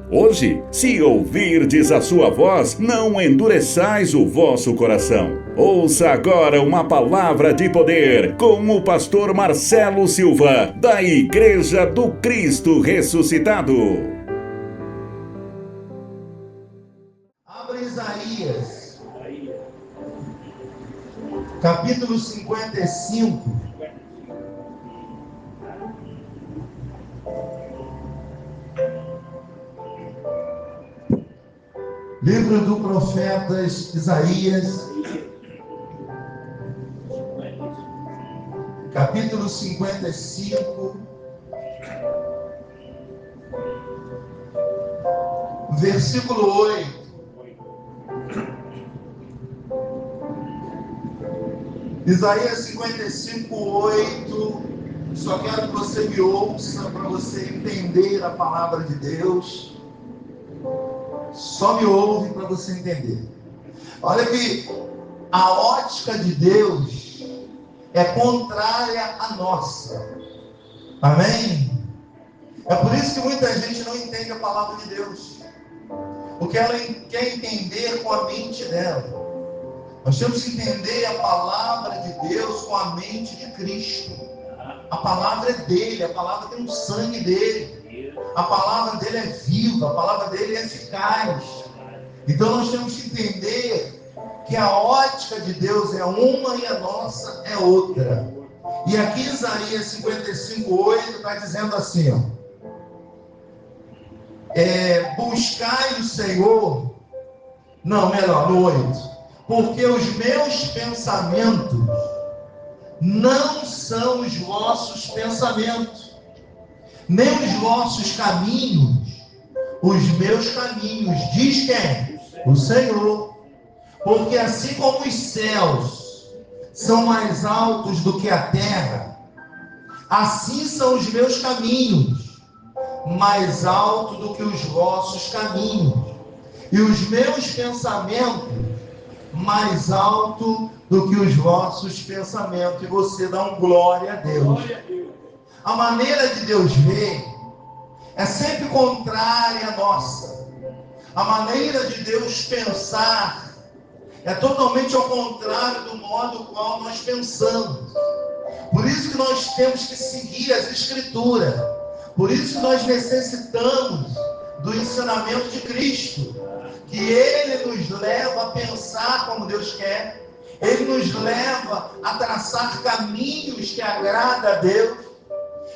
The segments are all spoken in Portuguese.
Hoje, se ouvirdes a sua voz, não endureçais o vosso coração. Ouça agora uma palavra de poder com o pastor Marcelo Silva, da Igreja do Cristo Ressuscitado. Abra Isaías, capítulo 55. Livro do profeta Isaías, capítulo 55, versículo 8. Isaías 55, 8. Só quero que você me ouça para você entender a palavra de Deus. Só me ouve para você entender. Olha que a ótica de Deus é contrária à nossa. Amém? É por isso que muita gente não entende a palavra de Deus. Porque ela quer entender com a mente dela. Nós temos que entender a palavra de Deus com a mente de Cristo. A palavra é dele, a palavra tem o sangue dele. A palavra dele é viva, a palavra dele é eficaz. Então nós temos que entender que a ótica de Deus é uma e a nossa é outra. E aqui Isaías 55, 8 está dizendo assim, ó, buscai o Senhor, não, melhor, no 8, porque os meus pensamentos não são os vossos pensamentos, nem os vossos caminhos, os meus caminhos, diz quem? O Senhor. Porque assim como os céus são mais altos do que a terra, assim são os meus caminhos, mais altos do que os vossos caminhos, e os meus pensamentos, mais alto do que os vossos pensamentos. E você dá um glória a Deus. A maneira de Deus ver é sempre contrária à nossa. A maneira de Deus pensar é totalmente ao contrário do modo qual nós pensamos. Por isso que nós temos que seguir as Escrituras. Por isso que nós necessitamos do ensinamento de Cristo. Que Ele nos leva a pensar como Deus quer. Ele nos leva a traçar caminhos que agradam a Deus.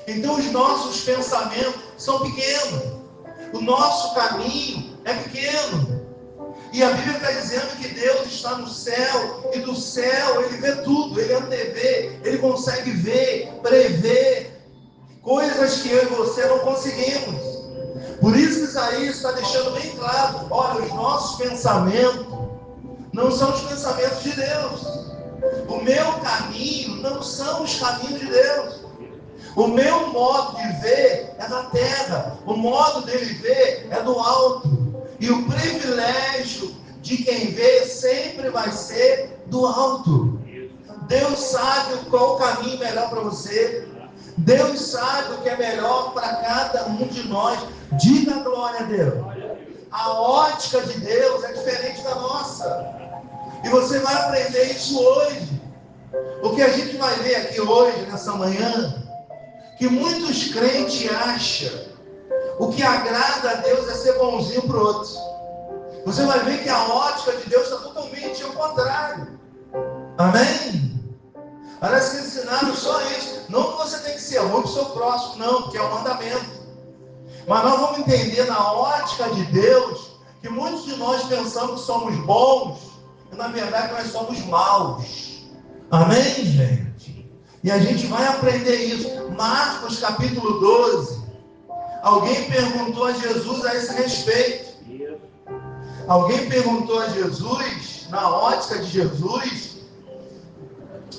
Então os nossos pensamentos são pequenos. O nosso caminho é pequeno. E a Bíblia está dizendo que Deus está no céu. E do céu Ele vê tudo. Ele antevê. Ele consegue ver, prever coisas que eu e você não conseguimos. Por isso que Isaías está deixando bem claro. Olha, os nossos pensamentos não são os pensamentos de Deus. O meu caminho não são os caminhos de Deus. O meu modo de ver é da terra. O modo dele ver é do alto. E o privilégio de quem vê sempre vai ser do alto. Deus sabe qual o caminho melhor para você. Deus sabe o que é melhor para cada um de nós. Diga glória a Deus. A ótica de Deus é diferente da nossa. E você vai aprender isso hoje. O que a gente vai ver aqui hoje, nessa manhã, que muitos crentes acham o que agrada a Deus é ser bonzinho para o outro. Você vai ver que a ótica de Deus está totalmente ao contrário. Amém? Parece que ensinaram só isso. Não que você tem que ser ruim para o seu próximo, não, porque é um mandamento. Mas nós vamos entender na ótica de Deus que muitos de nós pensamos que somos bons e na verdade nós somos maus. Amém, gente? E a gente vai aprender isso. Marcos capítulo 12. Alguém perguntou a Jesus a esse respeito. Alguém perguntou a Jesus, na ótica de Jesus,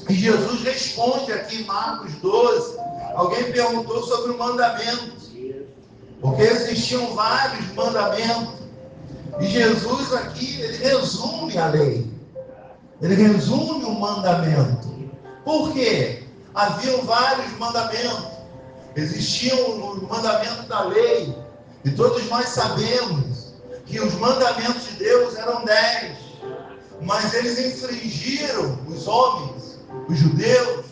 e Jesus responde aqui em Marcos 12. Alguém perguntou sobre o mandamento, porque existiam vários mandamentos, e Jesus aqui, ele resume a lei, ele resume o mandamento. Por quê? Haviam vários mandamentos. Existia o mandamento da lei, E todos nós sabemos que os mandamentos de Deus eram 10, mas eles infringiram, os homens, os judeus,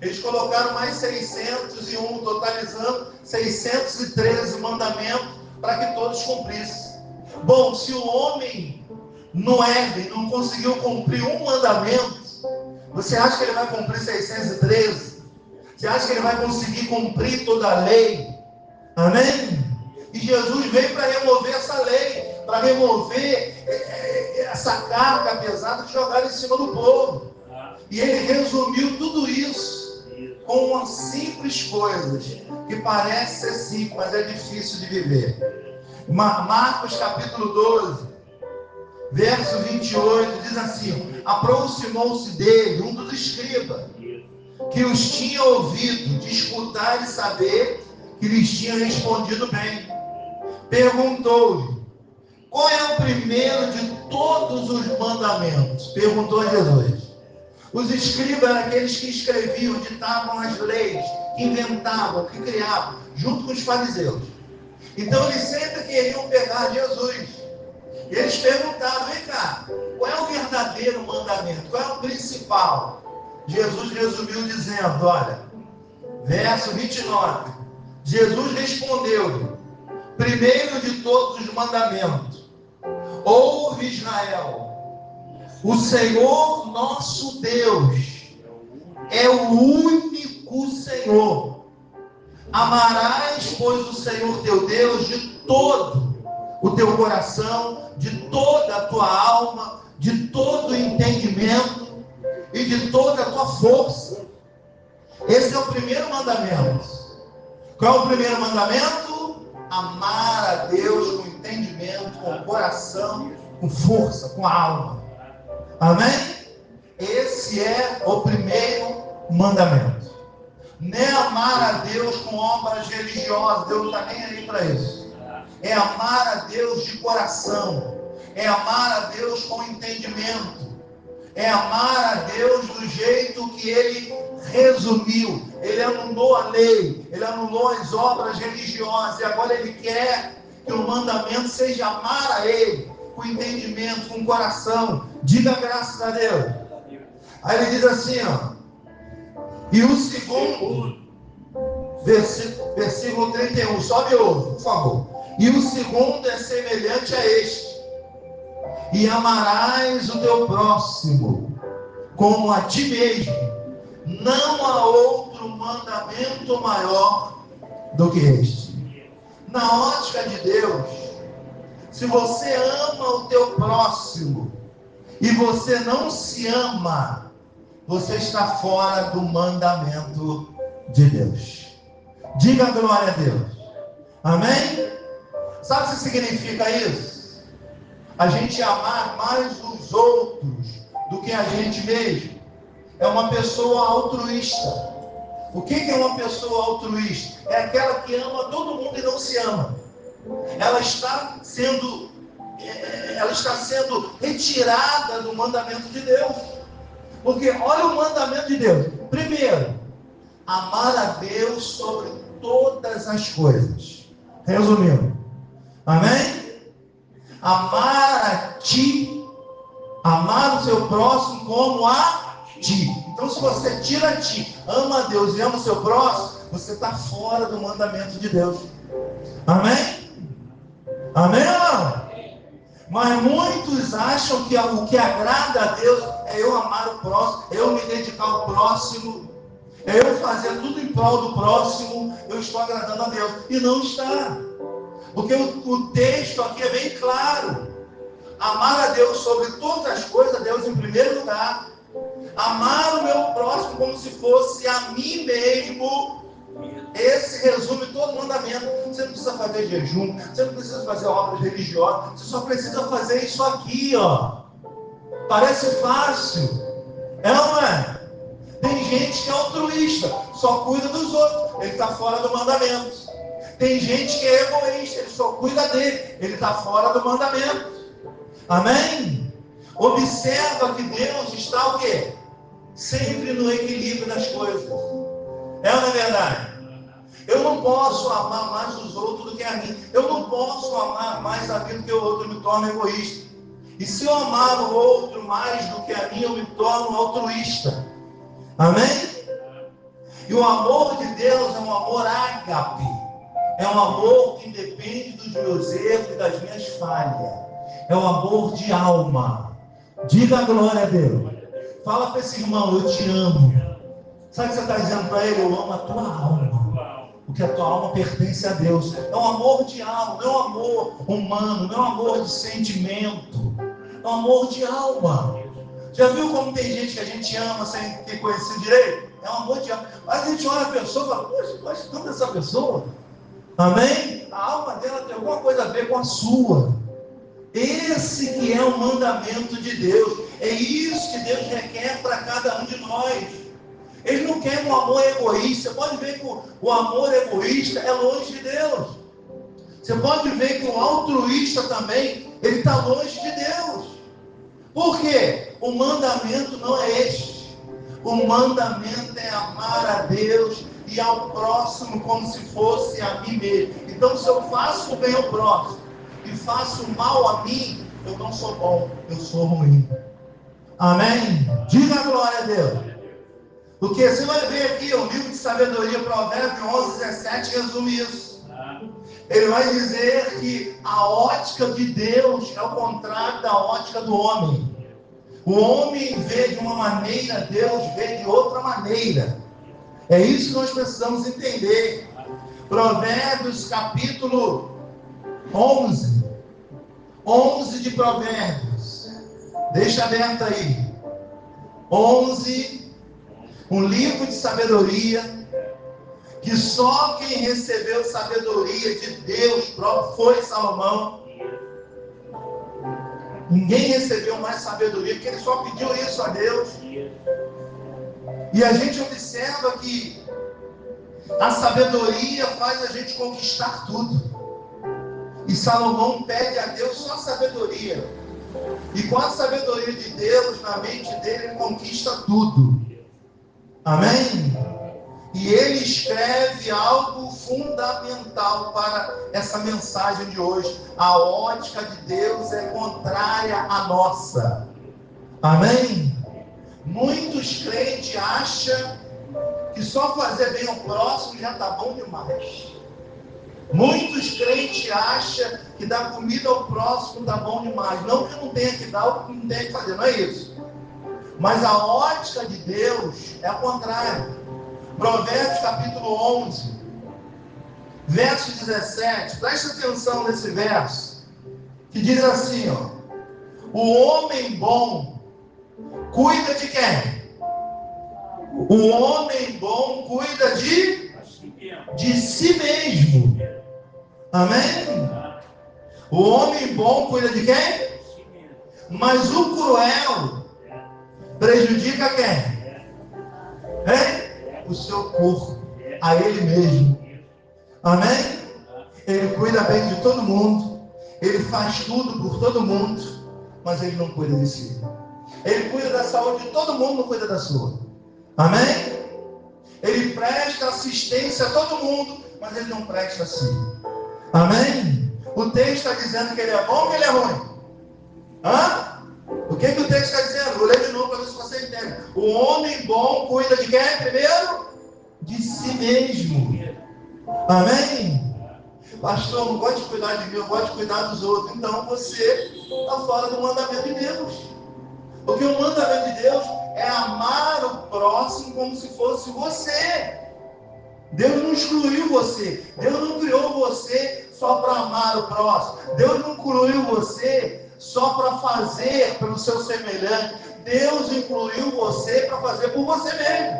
eles colocaram mais 601, totalizando 613 mandamentos para que todos cumprissem. Bom, se o homem Noé não conseguiu cumprir um mandamento, você acha que ele vai cumprir 613? Você acha que ele vai conseguir cumprir toda a lei? Amém? E Jesus veio para remover essa lei, para remover essa carga pesada que jogaram em cima do povo. E ele resumiu tudo isso com umas simples coisas, que parece ser simples, mas é difícil de viver. Marcos capítulo 12, verso 28, diz assim: aproximou-se dele um dos escribas, que os tinha ouvido disputar e saber que lhes tinha respondido bem. Perguntou-lhe: qual é o primeiro de todos os mandamentos? Perguntou a Jesus. Os escribas eram aqueles que escreviam, ditavam as leis, que inventavam, que criavam, junto com os fariseus. Então eles sempre queriam pegar Jesus. E eles perguntaram: vem cá, qual é o verdadeiro mandamento? Qual é o principal? Jesus resumiu dizendo, olha, verso 29. Jesus respondeu: primeiro de todos os mandamentos, ouve Israel, o Senhor nosso Deus é o único Senhor. Amarás, pois, o Senhor teu Deus de todo o teu coração, de toda a tua alma, de todo o entendimento e de toda a tua força. Esse é o primeiro mandamento. Qual é o primeiro mandamento? Amar a Deus com entendimento, com coração, com força, com alma. Amém? Esse é o primeiro mandamento. Não é amar a Deus com obras religiosas. Deus não está nem aí para isso. É amar a Deus de coração. É amar a Deus com entendimento. É amar a Deus do jeito que Ele resumiu. Ele anulou a lei, Ele anulou as obras religiosas, e agora Ele quer que o mandamento seja amar a Ele, com entendimento, com coração. Diga graças a Deus. Aí Ele diz assim, ó, e o segundo, versículo 31, sobe outro, por favor. E o segundo é semelhante a este: e amarás o teu próximo como a ti mesmo. Não há outro mandamento maior do que este. Na ótica de Deus, se você ama o teu próximo e você não se ama, você está fora do mandamento de Deus. Diga glória a Deus. Amém? Sabe o que significa isso? A gente amar mais os outros do que a gente mesmo. É uma pessoa altruísta. O que é uma pessoa altruísta? É aquela que ama todo mundo e não se ama. Ela está sendo retirada do mandamento de Deus. Porque olha o mandamento de Deus. Primeiro, amar a Deus sobre todas as coisas. Resumindo, amém? Amar a ti, amar o seu próximo como a ti. Então, se você tira a ti, ama a Deus e ama o seu próximo, você está fora do mandamento de Deus. Amém? Amém ou não? Mas muitos acham que o que agrada a Deus é eu amar o próximo, eu me dedicar ao próximo, é eu fazer tudo em prol do próximo. Eu estou agradando a Deus. E não está. Porque o texto aqui é bem claro. Amar a Deus sobre todas as coisas, Deus em primeiro lugar. Amar o meu próximo como se fosse a mim mesmo. Esse resume todo o mandamento. Você não precisa fazer jejum, você não precisa fazer obras religiosas, você só precisa fazer isso aqui, ó. Parece fácil. É ou não é? Tem gente que é altruísta, só cuida dos outros, ele está fora do mandamento. Tem gente que é egoísta, ele só cuida dele, ele está fora do mandamento. Amém? Observa que Deus está o quê? Sempre no equilíbrio das coisas. É ou não é verdade? Eu não posso amar mais os outros do que a mim. Eu não posso amar mais a mim do que o outro, eu me torno egoísta. E se eu amar o outro mais do que a mim, eu me torno altruísta. Amém? E o amor de Deus é um amor ágape. É um amor que independe dos meus erros e das minhas falhas. É um amor de alma. Diga a glória a Deus. Fala para esse irmão, eu te amo. Sabe o que você está dizendo para ele? Eu amo a tua alma. Porque a tua alma pertence a Deus. É um amor de alma, não é um amor humano, não é um amor de sentimento. É um amor de alma. Já viu como tem gente que a gente ama sem ter conhecido direito? É um amor de alma. Mas a gente olha a pessoa e fala, poxa, eu gosto tanto dessa pessoa. Amém? A alma dela tem alguma coisa a ver com a sua. Esse que é o mandamento de Deus. É isso que Deus requer para cada um de nós. Ele não quer um amor egoísta. Você pode ver que o amor egoísta é longe de Deus. Você pode ver que o altruísta também, ele está longe de Deus. Por quê? O mandamento não é este. O mandamento é amar a Deus e ao próximo como se fosse a mim mesmo. Então, se eu faço o bem ao próximo e faço o mal a mim, eu não sou bom, eu sou ruim. Amém? Diga a glória a Deus. Porque você vai ver aqui, o livro de sabedoria, Provérbios 11:17, resume isso. Ele vai dizer que a ótica de Deus é o contrário da ótica do homem. O homem vê de uma maneira, Deus vê de outra maneira. É isso que nós precisamos entender. Provérbios capítulo 11. 11 de Provérbios. Deixa aberto aí. 11. Um livro de sabedoria. Que só quem recebeu sabedoria de Deus próprio foi Salomão. Ninguém recebeu mais sabedoria, porque ele só pediu isso a Deus. E a gente observa que a sabedoria faz a gente conquistar tudo. E Salomão pede a Deus só sabedoria. E com a sabedoria de Deus, na mente dele, ele conquista tudo. Amém? E ele escreve algo fundamental para essa mensagem de hoje. A ótica de Deus é contrária à nossa. Amém? Muitos crentes acham que só fazer bem ao próximo já está bom demais. Muitos crentes acham que dar comida ao próximo está bom demais. Não que eu não tenha que dar o que não tenha que fazer, não é isso. Mas a ótica de Deus é o contrário. Provérbios capítulo 11, verso 17, presta atenção nesse verso, que diz assim, ó: o homem bom cuida de quem? O homem bom cuida de si mesmo. Amém? O homem bom cuida de quem? Mas o cruel prejudica quem? Hein? O seu corpo, a ele mesmo. Amém? Ele cuida bem de todo mundo, ele faz tudo por todo mundo, mas ele não cuida de si. Ele cuida da saúde de todo mundo, não cuida da sua. Amém? Ele presta assistência a todo mundo, mas ele não presta a si. Amém? O texto está dizendo que ele é bom ou que ele é ruim? Hã? O que o texto está dizendo? Vou ler de novo para ver se você entende. O homem bom cuida de quem primeiro? De si mesmo. Amém? Pastor, eu não gosto de cuidar de mim, eu gosto de cuidar dos outros. Então você está fora do mandamento de Deus. Porque o mandamento de Deus é amar o próximo como se fosse você. Deus não excluiu você. Deus não criou você só para amar o próximo. Deus não incluiu você só para fazer pelo seu semelhante. Deus incluiu você para fazer por você mesmo.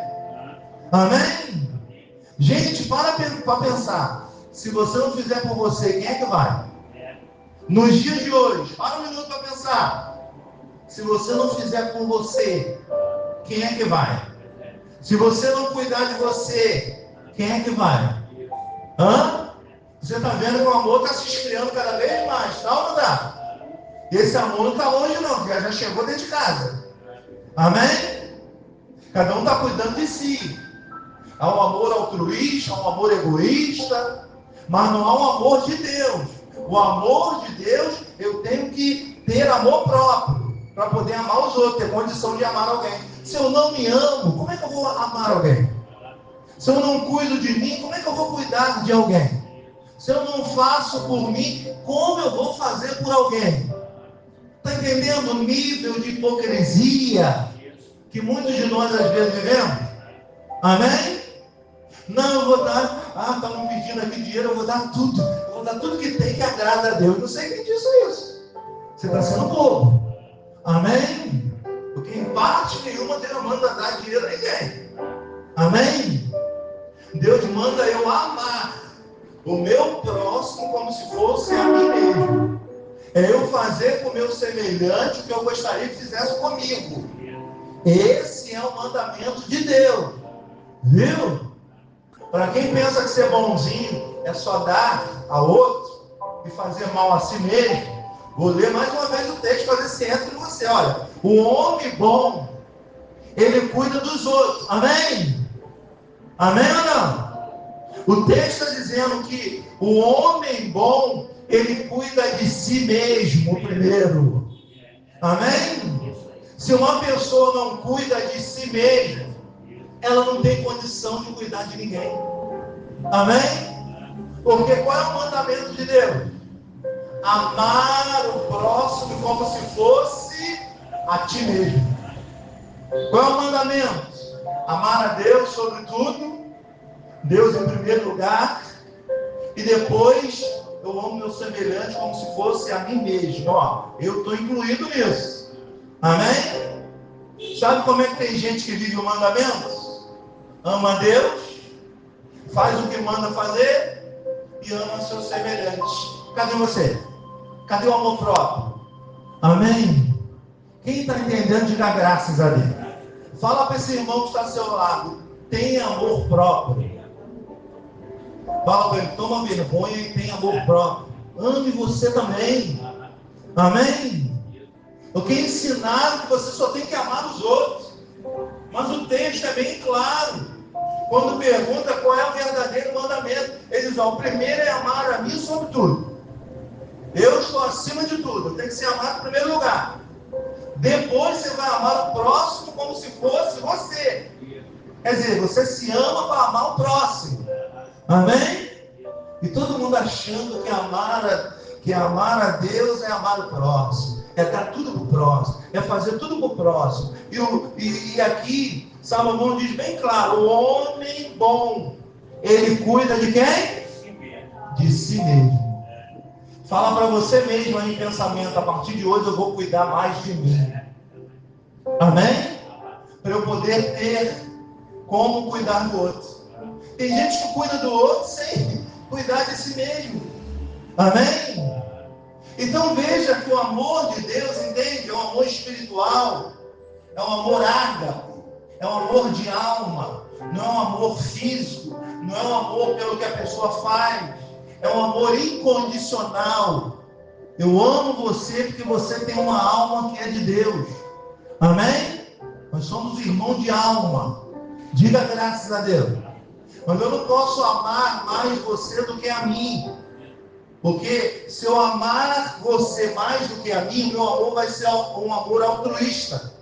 Amém? Gente, para pensar. Se você não fizer por você, quem é que vai? Nos dias de hoje, para um minuto para pensar. Se você não fizer por você, quem é que vai? Se você não cuidar de você, quem é que vai? Hã? Você está vendo que o amor está se esfriando cada vez mais, tá ou não está? Esse amor não está longe não, já chegou dentro de casa. Amém? Cada um está cuidando de si. Há um amor altruísta, há um amor egoísta. mas não há um amor de Deus. O amor de Deus, eu tenho que ter amor próprio para poder amar os outros, ter condição de amar alguém. Se eu não me amo, como é que eu vou amar alguém? Se eu não cuido de mim, como é que eu vou cuidar de alguém? Se eu não faço por mim, como eu vou fazer por alguém? Está entendendo o nível de hipocrisia que muitos de nós às vezes vivemos? Amém? Não, eu vou dar, estão me pedindo aqui dinheiro, eu vou dar tudo. Eu vou dar tudo que tem que agrada a Deus. Não sei quem disse isso. Você está sendo bobo. Amém? Porque em parte nenhuma Deus manda dar dinheiro a ninguém. Amém? Deus manda eu amar o meu próximo como se fosse a mim mesmo. É eu fazer com o meu semelhante o que eu gostaria que fizesse comigo. Esse é o mandamento de Deus. Viu? Para quem pensa que ser bonzinho é só dar a outro e fazer mal a si mesmo, vou ler mais uma vez o texto para ver se entra em você. Olha, o homem bom, ele cuida dos outros. Amém? Amém ou não? O texto está dizendo que o homem bom, ele cuida de si mesmo primeiro. Amém? Se uma pessoa não cuida de si mesma, ela não tem condição de cuidar de ninguém. Amém? Porque qual é o mandamento de Deus? Amar o próximo como se fosse a ti mesmo. Qual é o mandamento? Amar a Deus sobre tudo, Deus em primeiro lugar, e depois eu amo meu semelhante como se fosse a mim mesmo. Ó, eu estou incluído nisso. Amém? Sabe como é que tem gente que vive o mandamento? Ama a Deus, faz o que manda fazer e ama seus semelhantes. Cadê você? Cadê o amor próprio? Amém? Quem está entendendo, diga graças a Deus. Fala para esse irmão que está ao seu lado, tem amor próprio. Fala para ele, toma vergonha e tem amor próprio. Ame você também. Amém? Porque ensinaram que você só tem que amar os outros. Mas o texto é bem claro. Quando pergunta qual é o verdadeiro mandamento, ele diz, o primeiro é amar a mim sobre tudo. Eu estou acima de tudo, eu tenho que ser amado em primeiro lugar. Depois você vai amar o próximo como se fosse você. Quer dizer, você se ama para amar o próximo. Amém? E todo mundo achando que amar a Deus é amar o próximo. É dar tudo para o próximo. É fazer tudo para o próximo. E aqui, Salomão diz bem claro, o homem bom, ele cuida de quem? De si mesmo. Fala para você mesmo aí em pensamento, a partir de hoje eu vou cuidar mais de mim. Amém? Para eu poder ter como cuidar do outro. Tem gente que cuida do outro sem cuidar de si mesmo. Amém? Então veja que o amor de Deus, entende? É um amor espiritual. É um amor ágape. É um amor de alma. Não é um amor físico. Não é um amor pelo que a pessoa faz. É um amor incondicional. Eu amo você porque você tem uma alma que é de Deus. Amém? Nós somos irmãos de alma. Diga graças a Deus. Mas eu não posso amar mais você do que a mim. Porque se eu amar você mais do que a mim, o meu amor vai ser um amor altruísta.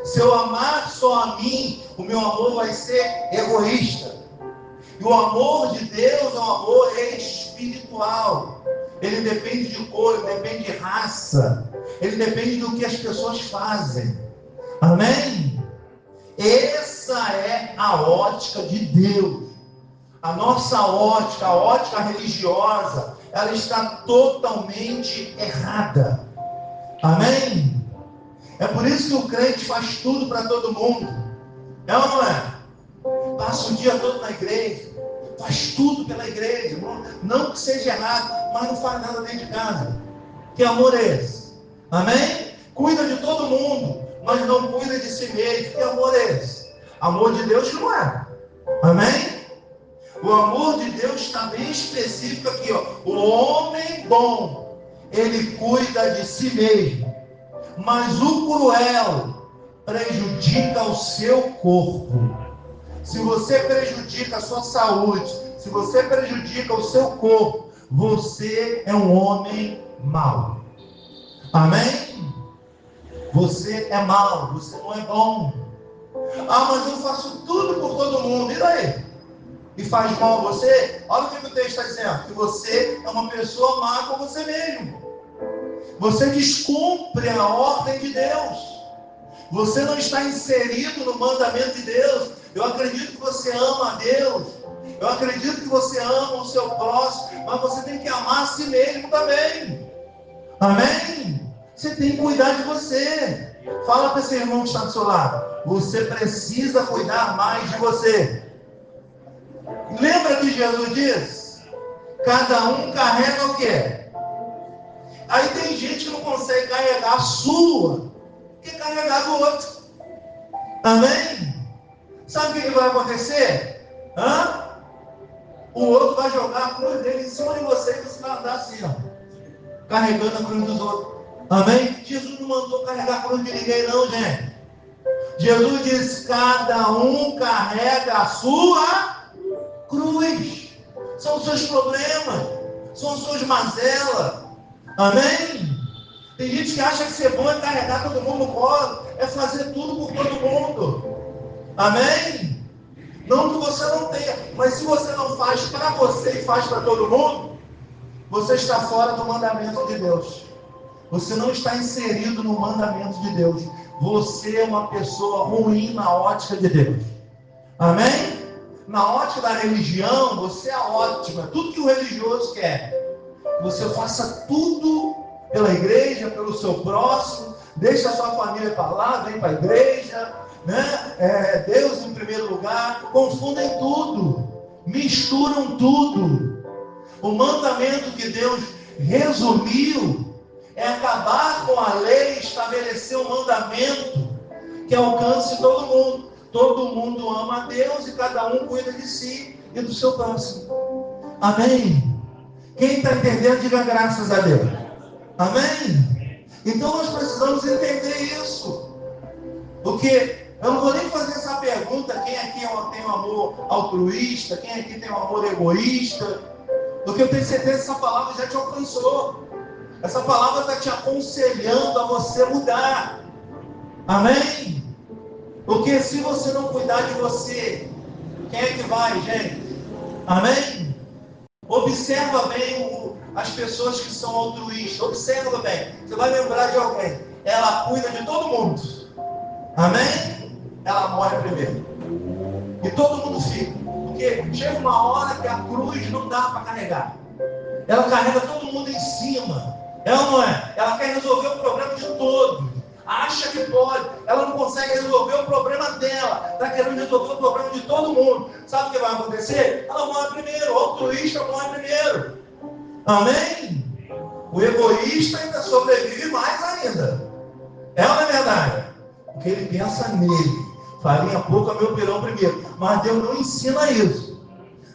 Se eu amar só a mim, o meu amor vai ser egoísta. E o amor de Deus é um amor espiritual. Ele depende de cor, ele depende de raça. Ele depende do que as pessoas fazem. Amém? Essa é a ótica de Deus. A nossa ótica, a ótica religiosa, ela está totalmente errada. Amém? É por isso que o crente faz tudo para todo mundo. É ou não é? Passa o dia todo na igreja, faz tudo pela igreja. Não que seja errado, mas não faz nada dentro de casa. Que amor é esse? Amém? Cuida de todo mundo, mas não cuida de si mesmo. Que amor é esse? Amor de Deus não é. Amém? O amor de Deus está bem específico aqui, ó. O homem bom, ele cuida de si mesmo, mas o cruel prejudica o seu corpo. Se você prejudica a sua saúde, se você prejudica o seu corpo, você é um homem mau. Amém? Você é mau, você não é bom. Ah, mas eu faço tudo por todo mundo, e daí? E faz mal a você? Olha o que o texto está dizendo, que você é uma pessoa má com você mesmo. Você descumpre a ordem de Deus. Você não está inserido no mandamento de Deus. Eu acredito que você ama a Deus. Eu acredito que você ama o seu próximo. Mas você tem que amar a si mesmo também. Amém? Você tem que cuidar de você. Fala para esse irmão que está do seu lado. Você precisa cuidar mais de você. Lembra que Jesus diz? Cada um carrega o quê? Aí tem gente que não consegue carregar a sua, que carregar do outro. Amém? Sabe o que vai acontecer? O outro vai jogar a cruz dele em cima de você e você vai andar assim, ó, carregando a cruz dos outros. Amém? Jesus não mandou carregar a cruz de ninguém não, gente. Jesus diz, cada um carrega a sua cruz. São os seus problemas, são as suas mazelas. Amém? Tem gente que acha que ser bom é carregar todo mundo no colo, é fazer tudo por todo mundo. Amém? Não que você não tenha, mas se você não faz para você e faz para todo mundo, você está fora do mandamento de Deus. Você não está inserido no mandamento de Deus. Você é uma pessoa ruim na ótica de Deus. Amém? Na ótica da religião, você é ótima. Tudo que o religioso quer. Você faça tudo pela igreja, pelo seu próximo, deixa a sua família para lá, vem para a igreja, né? Deus em primeiro lugar, confundem tudo, misturam tudo. O mandamento que Deus resumiu é acabar com a lei, estabelecer um mandamento que alcance todo mundo. Todo mundo ama a Deus e cada um cuida de si e do seu próximo. Amém? Quem está entendendo, diga graças a Deus. Amém? Então nós precisamos entender isso. Porque eu não vou nem fazer essa pergunta, quem aqui tem um amor altruísta, quem aqui tem um amor egoísta, porque eu tenho certeza que essa palavra já te alcançou. Essa palavra está te aconselhando a você mudar. Amém? Porque se você não cuidar de você, quem é que vai, gente? Amém? Observa bem as pessoas que são altruístas. Observa bem. Você vai lembrar de alguém. Ela cuida de todo mundo. Amém? Ela morre primeiro. E todo mundo fica. Porque chega uma hora que a cruz não dá para carregar. Ela carrega todo mundo em cima. Ela não é. Ela quer resolver o problema de todos. Acha que pode. Ela não consegue resolver o problema dela. Está querendo resolver o problema de todo mundo. Sabe o que vai acontecer? Ela morre primeiro. O altruísta morre primeiro. Amém? O egoísta ainda sobrevive mais ainda. É ou não é verdade? Porque ele pensa nele. Farinha pouca, meu pirão primeiro. Mas Deus não ensina isso.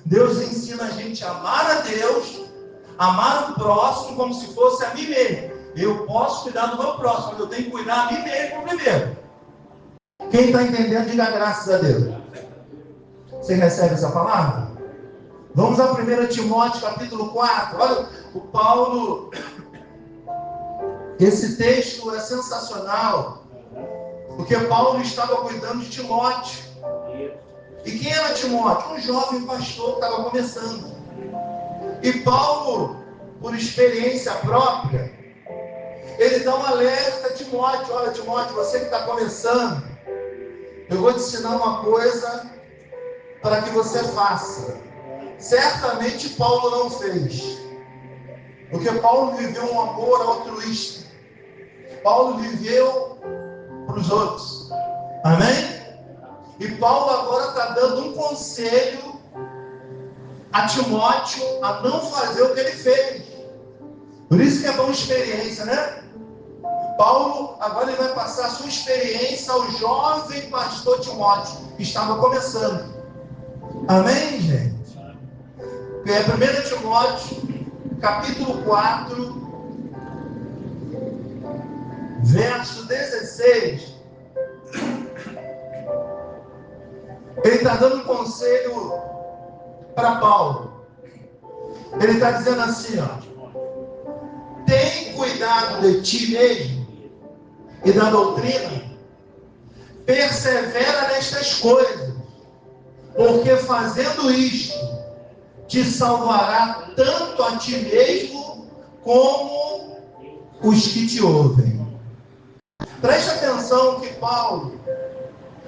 Deus ensina a gente a amar a Deus, amar o próximo como se fosse a mim mesmo. Eu posso cuidar do meu próximo, mas eu tenho que cuidar a mim mesmo primeiro. Quem está entendendo, diga graças a Deus. Você recebe essa palavra? Vamos a 1 Timóteo capítulo 4. Olha, o Paulo, esse texto é sensacional, porque Paulo estava cuidando de Timóteo. E quem era Timóteo? Um jovem pastor que estava começando. E Paulo, por experiência própria, ele dá um alerta a Timóteo. Olha, Timóteo, você que está começando, eu vou te ensinar uma coisa para que você faça. Certamente Paulo não fez, porque Paulo viveu um amor altruísta. Paulo viveu para os outros. Amém? E Paulo agora está dando um conselho a Timóteo a não fazer o que ele fez. Por isso que é bom experiência, né? Paulo agora ele vai passar a sua experiência ao jovem pastor Timóteo, que estava começando. Amém, gente? É 1 Timóteo, capítulo 4, verso 16. Ele está dando um conselho para Paulo. Ele está dizendo assim, ó: tem cuidado de ti mesmo e da doutrina, persevera nestas coisas, porque fazendo isto, te salvará tanto a ti mesmo como os que te ouvem. Preste atenção que Paulo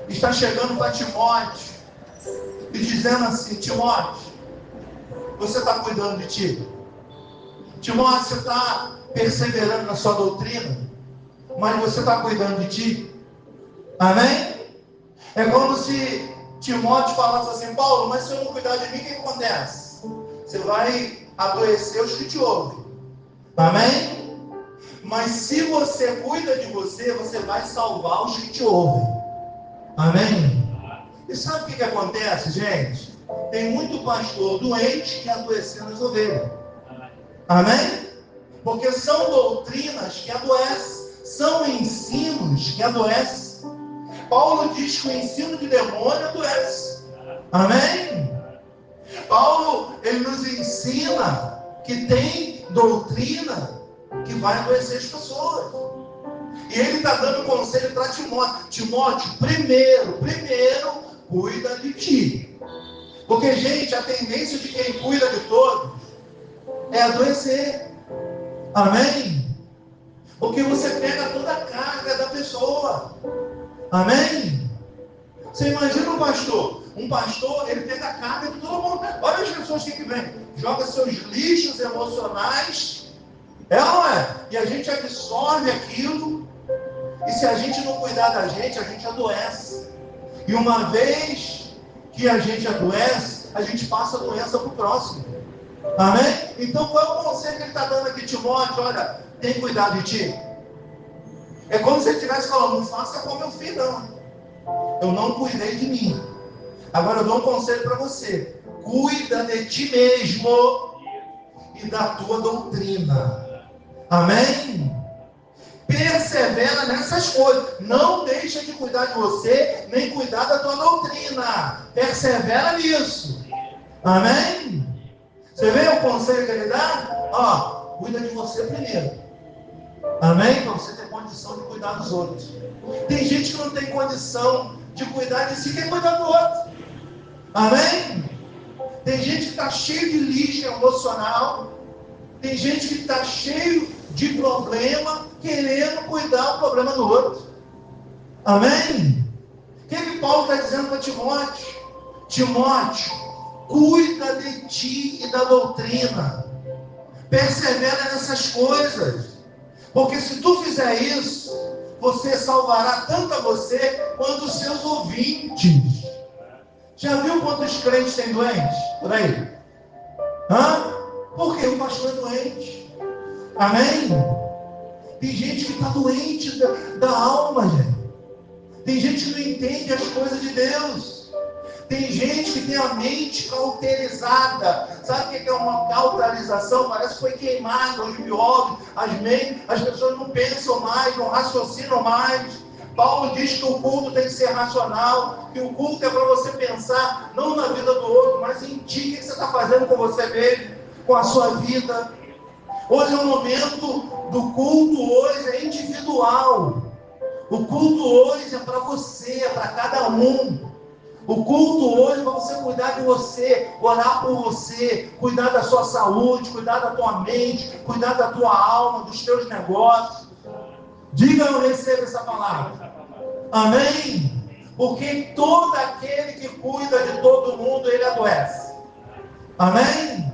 está chegando para Timóteo e dizendo assim: Timóteo, você está cuidando de ti? Timóteo, você está perseverando na sua doutrina? Mas você está cuidando de ti? Amém? É como se Timóteo falasse assim: Paulo, mas se eu não cuidar de mim, o que acontece? Você vai adoecer os que te ouvem. Amém? Mas se você cuida de você, você vai salvar os que te ouvem. Amém? E sabe o que acontece, gente? Tem muito pastor doente que adoecendo as ovelhas. Amém? Porque são doutrinas que adoecem, são ensinos que adoecem. Paulo diz que o ensino de demônio adoece. Amém? Paulo, ele nos ensina que tem doutrina que vai adoecer as pessoas. E ele está dando conselho para Timóteo. Timóteo, primeiro, cuida de ti. Porque, gente, a tendência de quem cuida de todos é adoecer. Amém? Porque você pega toda a carga da pessoa. Amém? Você imagina um pastor. Um pastor, ele pega a carga de todo mundo. Olha as pessoas que vêm. Joga seus lixos emocionais. É ou não é? E a gente absorve aquilo. E se a gente não cuidar da gente adoece. E uma vez que a gente adoece, a gente passa a doença para o próximo. Amém? Então qual é o conselho que ele está dando aqui, Timóteo? Olha, tem cuidado de ti. É como se ele estivesse falando: não faça como eu fiz, não. Eu não cuidei de mim. Agora eu dou um conselho para você: cuida de ti mesmo e da tua doutrina. Amém? Persevera nessas coisas. Não deixa de cuidar de você, nem cuidar da tua doutrina. Persevera nisso. Amém? Você vê o conselho que ele dá? Ó, cuida de você primeiro. Amém? Para você ter condição de cuidar dos outros. Tem gente que não tem condição de cuidar de si, quer cuidar do outro. Amém? Tem gente que está cheio de lixo emocional. Tem gente que está cheio de problema, querendo cuidar do problema do outro. Amém? O que Paulo está dizendo para Timóteo? Timóteo, cuida de ti e da doutrina. Persevera nessas coisas. Porque se tu fizer isso, você salvará tanto a você quanto os seus ouvintes. Já viu quantos crentes tem doentes por aí? Porque o pastor é doente. Amém? Tem gente que está doente da alma, gente. Tem gente que não entende as coisas de Deus. Tem gente que tem a mente cauterizada. Sabe o que é uma cauterização? Parece que foi queimada. Os biólogos, as pessoas não pensam mais, não raciocinam mais. Paulo diz que o culto tem que ser racional, que o culto é para você pensar não na vida do outro, mas em ti. O que você está fazendo com você mesmo, com a sua vida? Hoje é o momento do culto, hoje é individual. O culto hoje é para você, é para cada um. O culto hoje é para você cuidar de você, orar por você, cuidar da sua saúde, cuidar da tua mente, cuidar da tua alma, dos teus negócios. Diga: eu recebo essa palavra. Amém? Porque todo aquele que cuida de todo mundo, ele adoece. Amém?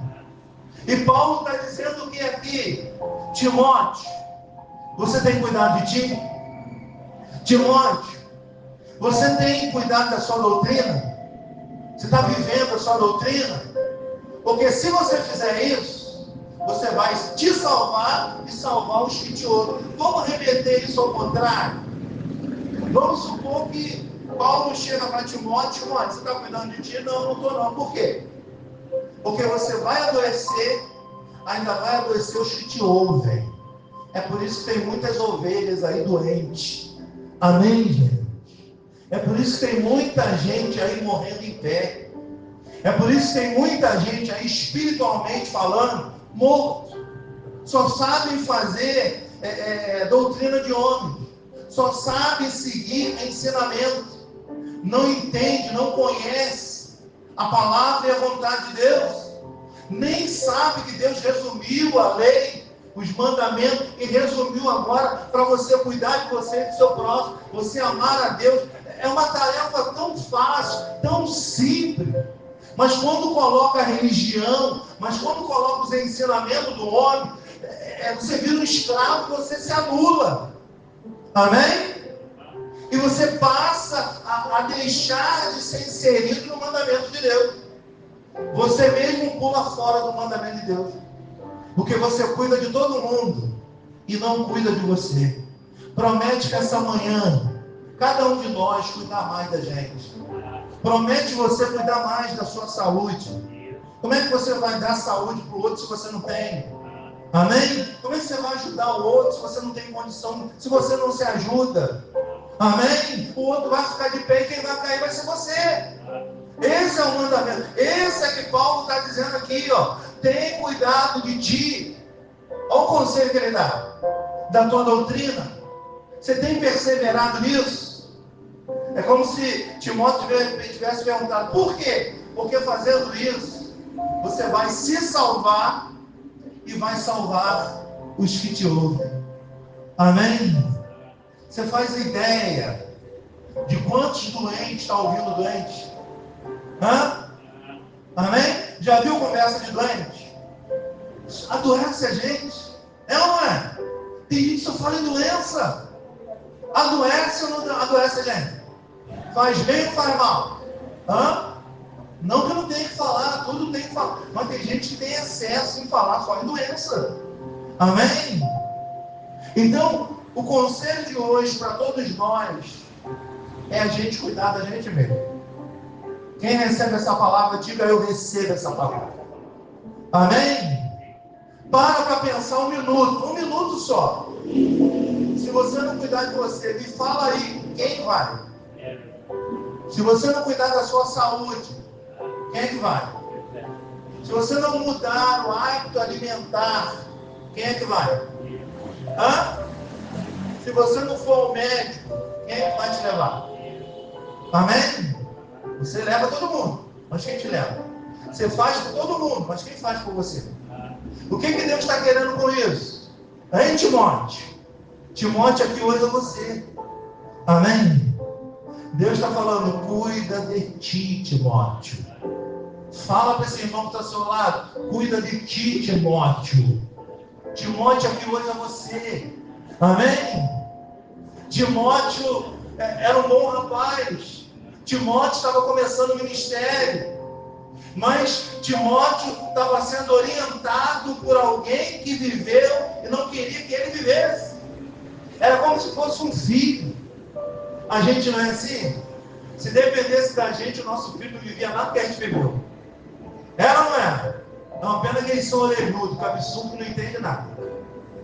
E Paulo está dizendo que aqui: Timóteo, você tem cuidado de ti? Timóteo, você tem cuidado da sua doutrina? Você está vivendo a sua doutrina? Porque se você fizer isso, você vai te salvar e salvar os que te ouvem. Vamos remeter isso ao contrário? Vamos supor que Paulo chega para Timóteo: Timóteo, você está cuidando de ti? Não, não estou não. Por quê? Porque você vai adoecer, ainda vai adoecer os que te ouvem. É por isso que tem muitas ovelhas aí doentes. Amém, gente? É por isso que tem muita gente aí morrendo em pé. É por isso que tem muita gente aí, espiritualmente falando, morto. Só sabem fazer doutrina de homens. Só sabem seguir ensinamento. Não entende, não conhece a palavra e a vontade de Deus. Nem sabe que Deus resumiu a lei, os mandamentos, e resumiu agora para você cuidar de você e do seu próximo, você amar a Deus. É uma tarefa tão fácil, tão simples. Mas quando coloca a religião, mas quando coloca os ensinamentos do homem, você vira um escravo, você se anula. Amém? E você passa a deixar de ser inserido no mandamento de Deus. Você mesmo pula fora do mandamento de Deus. Porque você cuida de todo mundo e não cuida de você. Promete que essa manhã, cada um de nós cuidar mais da gente. Promete você cuidar mais da sua saúde. Como é que você vai dar saúde para o outro se você não tem? Amém? Como é que você vai ajudar o outro se você não tem condição, se você não se ajuda? Amém? O outro vai ficar de pé e quem vai cair vai ser você. Esse é o mandamento. Esse é que Paulo está dizendo aqui, ó. Tem cuidado de ti. Olha o conselho que ele dá. Da tua doutrina. Você tem perseverado nisso? É como se Timóteo tivesse perguntado, por quê? Porque fazendo isso, você vai se salvar e vai salvar os que te ouvem. Amém? Você faz ideia de quantos doentes estão ouvindo doentes? Hã? Amém? Já viu conversa de doente? Adoece a gente. É ou não é? Tem gente que só fala em doença. Adoece ou não adoece a gente? Faz bem ou faz mal? Hã? Não que eu não tenha que falar, tudo tem que falar. Mas tem gente que tem excesso em falar só em doença. Amém? Então, o conselho de hoje para todos nós é a gente cuidar da gente mesmo. Quem recebe essa palavra, diga eu recebo essa palavra. Amém? Para pensar um minuto só. Se você não cuidar de você, me fala aí, quem vai? Se você não cuidar da sua saúde, quem é que vai? Se você não mudar o hábito alimentar, quem é que vai? Hã? Se você não for ao médico, quem é que vai te levar? Amém? Você leva todo mundo, mas quem te leva? Você faz por todo mundo, mas quem faz por você? O que Deus está querendo com isso? Hein, Timóteo? Timóteo aqui hoje é você. Amém? Deus está falando, cuida de ti, Timóteo. Fala para esse irmão que está ao seu lado, cuida de ti, Timóteo. Timóteo aqui hoje é você. Amém? Timóteo era um bom rapaz. Timóteo estava começando o ministério. Mas Timóteo estava sendo orientado por alguém que viveu e não queria que ele vivesse. Era como se fosse um filho. A gente não é assim? Se dependesse da gente, o nosso filho não vivia nada que a gente viveu. Era ou não era? Não, apenas que eles são orelhudos, cabeçudo, não entende nada.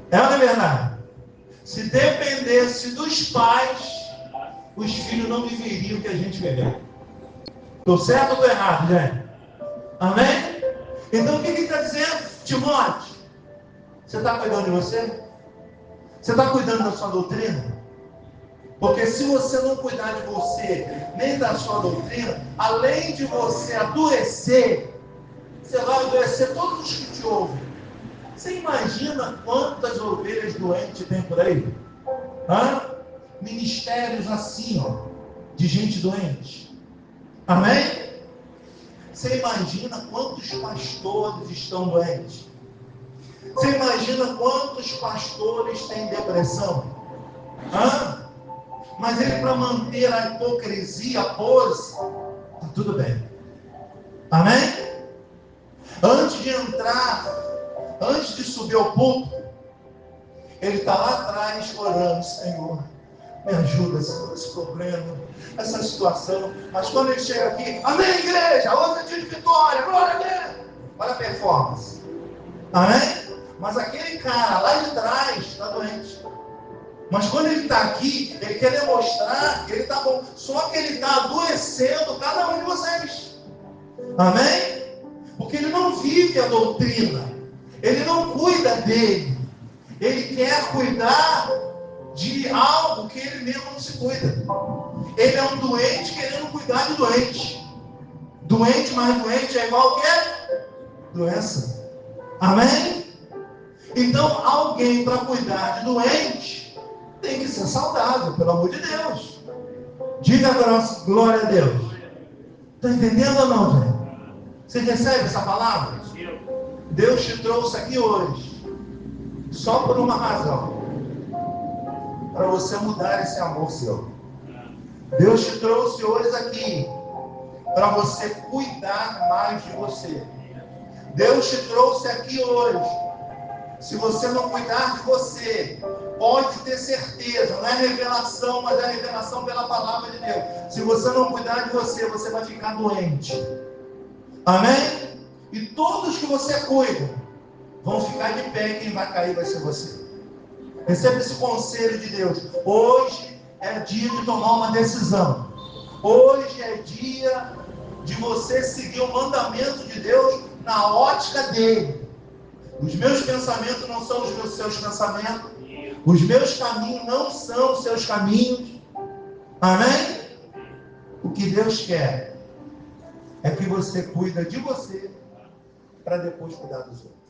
É ou não é verdade? Se dependesse dos pais, os filhos não viveriam o que a gente viveu. Estou certo ou estou errado, gente? Amém? Então o que ele está dizendo? Timóteo, você está cuidando de você? Você está cuidando da sua doutrina? Porque se você não cuidar de você, nem da sua doutrina, além de você adoecer, você vai adoecer todos os que te ouvem. Você imagina quantas ovelhas doentes tem por aí? Hã? Ministérios assim, ó, de gente doente. Amém? Você imagina quantos pastores estão doentes? Você imagina quantos pastores têm depressão? Hã? Mas ele, para manter a hipocrisia, a pose, tá tudo bem. Amém? Antes de entrar, antes de subir ao púlpito, ele está lá atrás orando, Senhor, me ajuda esse problema, essa situação. Mas quando ele chega aqui, amém, igreja, hoje é dia de vitória, glória a Deus. Olha a performance. Amém? Mas aquele cara lá de trás está doente. Mas quando ele está aqui, ele quer demonstrar que ele está bom. Só que ele está adoecendo cada um de vocês. Amém? Porque ele não vive a doutrina, ele não cuida dele, ele quer cuidar de algo que ele mesmo não se cuida. Ele é um doente querendo cuidar de doente. Doente mais doente é igual a quê? Doença. Amém? Então, alguém para cuidar de doente tem que ser saudável, pelo amor de Deus. Diga glória a Deus. Está entendendo ou não, gente? Você recebe essa palavra? Deus te trouxe aqui hoje só por uma razão, para você mudar esse amor seu. Deus te trouxe hoje aqui para você cuidar mais de você. Deus te trouxe aqui hoje. Se você não cuidar de você, pode ter certeza, não é revelação, mas é revelação pela palavra de Deus. Se você não cuidar de você, você vai ficar doente. Amém? E todos que você cuida vão ficar de pé, quem vai cair vai ser você. Receba esse conselho de Deus. Hoje é dia de tomar uma decisão. Hoje é dia de você seguir o mandamento de Deus na ótica dele. Os meus pensamentos não são os seus pensamentos. Os meus caminhos não são os seus caminhos. Amém? O que Deus quer é que você cuida de você para depois cuidar dos outros.